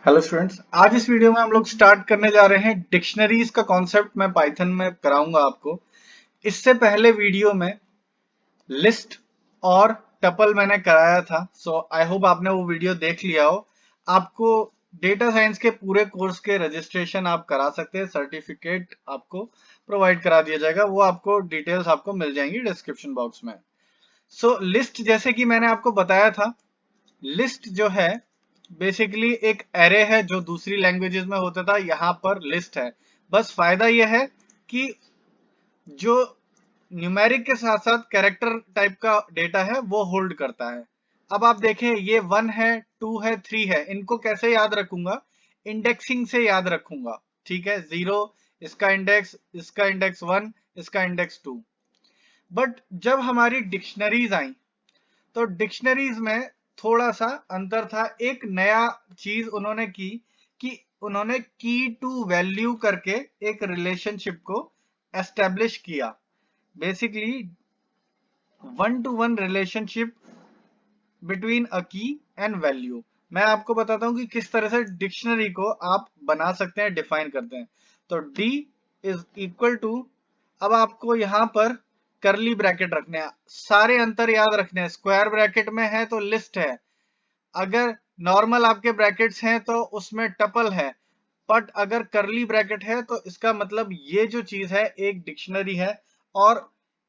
Hello students, आज इस video में हम लोग स्टार्ट करने जा रहे हैं डिक्शनरीज का कॉन्सेप्ट। मैं पाइथन में कराऊंगा आपको। इससे पहले वीडियो में लिस्ट और टपल मैंने कराया था, सो आई होप आपने वो वीडियो देख लिया हो। आपको डेटा साइंस के पूरे कोर्स के रजिस्ट्रेशन आप करा सकते हैं, सर्टिफिकेट आपको प्रोवाइड करा दिया जाएगा, वो आपको डिटेल्स आपको मिल जाएंगी डिस्क्रिप्शन बॉक्स में। सो लिस्ट, जैसे कि मैंने आपको बताया था, लिस्ट जो है बेसिकली एक एरे है जो दूसरी लैंग्वेजेस में होता था, यहाँ पर लिस्ट है। बस फायदा यह है कि जो न्यूमेरिक के साथ साथ कैरेक्टर टाइप का डेटा है वो होल्ड करता है। अब आप देखें, ये 1 है, 2 है, 3 है, इनको कैसे याद रखूंगा? इंडेक्सिंग से याद रखूंगा। ठीक है, 0 इसका इंडेक्स 1, इसका इंडेक्स 2। बट जब हमारी डिक्शनरीज आई तो डिक्शनरीज में थोड़ा सा अंतर था। एक नया चीज उन्होंने की कि उन्होंने की टू वैल्यू करके एक रिलेशनशिप को एस्टेब्लिश किया। Basically 1-to-1 relationship between a की एंड वैल्यू। मैं आपको बताता हूं कि किस तरह से डिक्शनरी को आप बना सकते हैं, डिफाइन करते हैं। तो डी इज इक्वल टू, अब आपको यहां पर करली ब्रैकेट रखने हैं, सारे अंतर याद रखने हैं। स्क्वायर ब्रैकेट में है तो लिस्ट है, अगर नॉर्मल आपके ब्रैकेट्स हैं तो उसमें टपल है, बट अगर करली ब्रैकेट है तो इसका मतलब ये जो चीज है एक डिक्शनरी है। और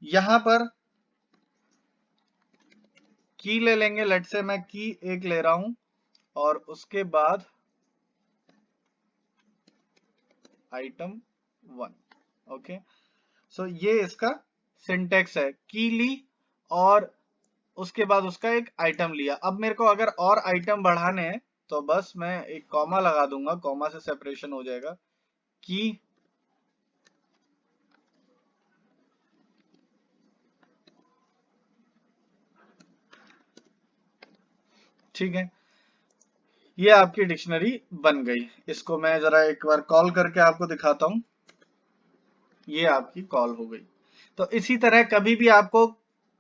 यहां पर की ले लेंगे, लेट से मैं की एक ले रहा हूं और उसके बाद आइटम 1। ओके, सो ये इसका सिंटेक्स है, की ली और उसके बाद उसका एक आइटम लिया। अब मेरे को अगर और आइटम बढ़ाने हैं तो बस मैं एक कॉमा लगा दूंगा, कॉमा से सेपरेशन हो जाएगा। की, ठीक है, ये आपकी डिक्शनरी बन गई। इसको मैं जरा एक बार कॉल करके आपको दिखाता हूं। ये आपकी कॉल हो गई। तो इसी तरह कभी भी आपको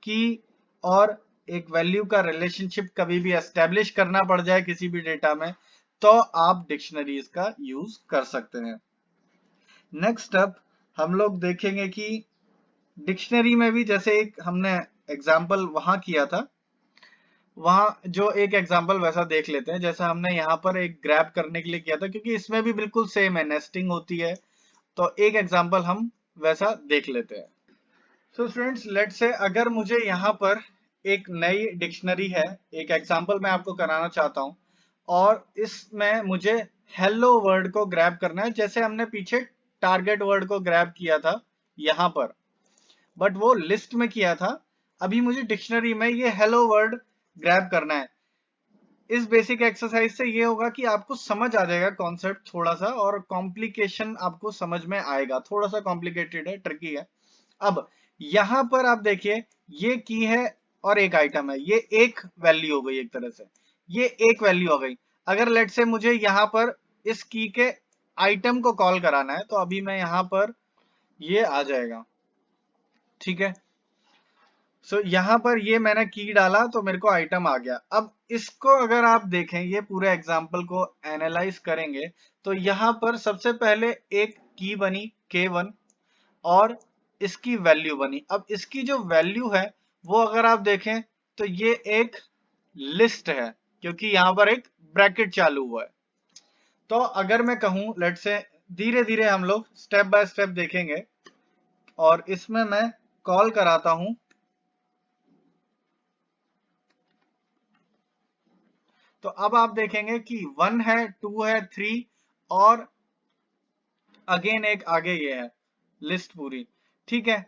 की और एक वैल्यू का रिलेशनशिप कभी भी एस्टेब्लिश करना पड़ जाए किसी भी डेटा में, तो आप डिक्शनरीज का यूज कर सकते हैं। नेक्स्ट अप हम लोग देखेंगे कि डिक्शनरी में भी जैसे एक हमने एग्जाम्पल वहां किया था, वहां जो एक एग्जाम्पल वैसा देख लेते हैं जैसा हमने यहाँ पर एक ग्रैब करने के लिए किया था, क्योंकि इसमें भी बिल्कुल सेम है, नेस्टिंग होती है। तो एक एग्जाम्पल हम वैसा देख लेते हैं। सो स्टूडेंट्स, लेट से अगर मुझे यहाँ पर एक नई डिक्शनरी है, एक एग्जाम्पल मैं आपको कराना चाहता हूँ, और इसमें मुझे हेलो वर्ड को ग्रैब करना है, जैसे हमने पीछे टारगेट वर्ड को ग्रैब किया था यहाँ पर, बट वो लिस्ट में किया था। अभी मुझे डिक्शनरी में ये हेलो वर्ड ग्रैब करना है। इस बेसिक एक्सरसाइज से ये होगा कि आपको समझ आ जाएगा कॉन्सेप्ट थोड़ा सा, और कॉम्प्लिकेशन आपको समझ में आएगा। थोड़ा सा कॉम्प्लिकेटेड है, ट्रिकी है। अब यहां पर आप देखिए, ये की है और एक आइटम है, ये एक वैल्यू हो गई एक तरह से, ये एक वैल्यू हो गई। अगर लेट से मुझे यहां पर इस की के आइटम को कॉल कराना है तो अभी मैं यहां पर, ये आ जाएगा। ठीक है, सो यहाँ पर ये मैंने की डाला तो मेरे को आइटम आ गया। अब इसको अगर आप देखें, ये पूरे एग्जाम्पल को एनालाइज करेंगे तो यहाँ पर सबसे पहले एक की बनी K1 और इसकी वैल्यू बनी। अब इसकी जो वैल्यू है वो अगर आप देखें तो ये एक लिस्ट है, क्योंकि यहाँ पर एक ब्रैकेट चालू हुआ है। तो अगर मैं कहूं, लेट से धीरे धीरे हम लोग स्टेप बाय स्टेप देखेंगे, और इसमें मैं कॉल कराता हूं। तो अब आप देखेंगे कि 1 है, 2 है, 3, और अगेन एक आगे ये है, लिस्ट पूरी। ठीक है,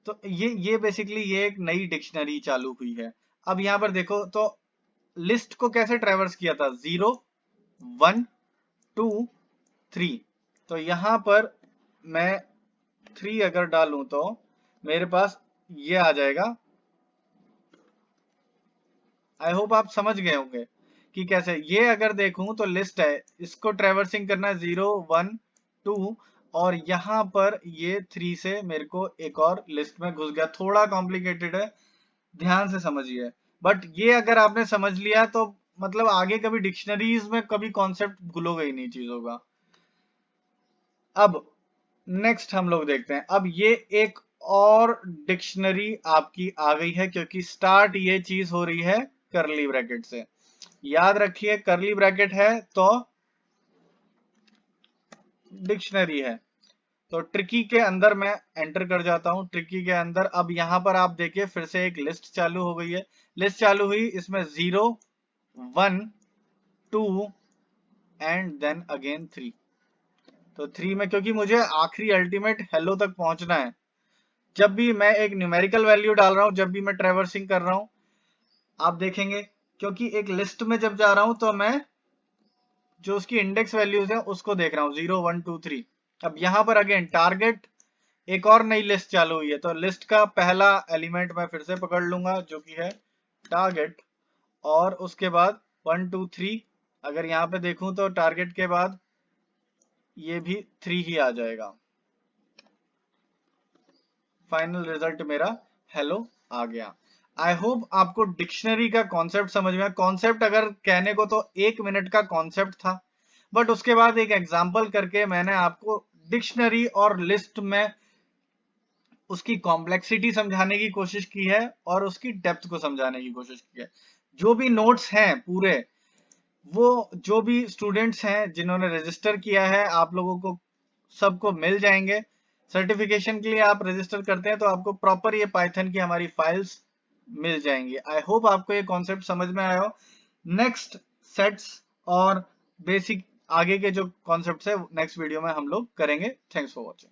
तो ये बेसिकली ये एक नई डिक्शनरी चालू हुई है। अब यहां पर देखो तो लिस्ट को कैसे ट्रेवर्स किया था, 0, 1, 2, 3। तो यहां पर मैं 3 अगर डालूं तो मेरे पास ये आ जाएगा। आई होप आप समझ गए होंगे कि कैसे। ये अगर देखूं तो लिस्ट है, इसको ट्रेवर्सिंग करना है 0, 1, 2, और यहाँ पर ये 3 से मेरे को एक और लिस्ट में घुस गया। थोड़ा कॉम्प्लिकेटेड है, ध्यान से समझिए। बट ये अगर आपने समझ लिया तो मतलब आगे कभी डिक्शनरीज में कभी कॉन्सेप्ट भूलोगे ही नहीं चीजों का। अब नेक्स्ट हम लोग देखते हैं, अब ये एक और डिक्शनरी आपकी आ गई है, क्योंकि स्टार्ट ये चीज हो रही है करली ब्रैकेट से। याद रखिए करली ब्रैकेट है तो डिक्शनरी है। तो ट्रिकी के अंदर मैं एंटर कर जाता हूं। ट्रिकी के अंदर अब यहां पर आप देखिए फिर से एक लिस्ट चालू हो गई है। लिस्ट चालू हुई, इसमें 0 1 2 एंड देन अगेन 3। तो 3 में क्योंकि मुझे आखिरी अल्टीमेट हेलो तक पहुंचना है, जब भी मैं एक न्यूमेरिकल वैल्यू डाल रहा हूं, जब भी मैं ट्रेवर्सिंग कर रहा हूं, आप देखेंगे क्योंकि एक लिस्ट में जब जा रहा हूं तो मैं जो उसकी इंडेक्स वैल्यूज है उसको देख रहा हूं 0 1 2 3। अब यहां पर अगेन टारगेट एक और नई लिस्ट चालू हुई है, तो लिस्ट का पहला एलिमेंट मैं फिर से पकड़ लूंगा जो कि है टारगेट, और उसके बाद 1 2 3। अगर यहाँ पे देखूं तो टारगेट के बाद ये भी 3 ही आ जाएगा। फाइनल रिजल्ट मेरा हेलो आ गया। आई होप आपको डिक्शनरी का कॉन्सेप्ट समझ में आया। कॉन्सेप्ट अगर कहने को तो 1 मिनट का कॉन्सेप्ट था, बट उसके बाद एक एग्जांपल करके मैंने आपको डिक्शनरी और लिस्ट में उसकी कॉम्प्लेक्सिटी समझाने की कोशिश की है और उसकी डेप्थ को समझाने की कोशिश की है। जो भी नोट्स हैं पूरे, वो जो भी स्टूडेंट्स हैं जिन्होंने रजिस्टर किया है, आप लोगों को सबको मिल जाएंगे। सर्टिफिकेशन के लिए आप रजिस्टर करते हैं तो आपको प्रॉपर ये पाइथन की हमारी फाइल्स मिल जाएंगी। आई होप आपको ये कॉन्सेप्ट समझ में आया हो। नेक्स्ट सेट्स और बेसिक आगे के जो कॉन्सेप्ट्स है नेक्स्ट वीडियो में हम लोग करेंगे। Thanks for watching.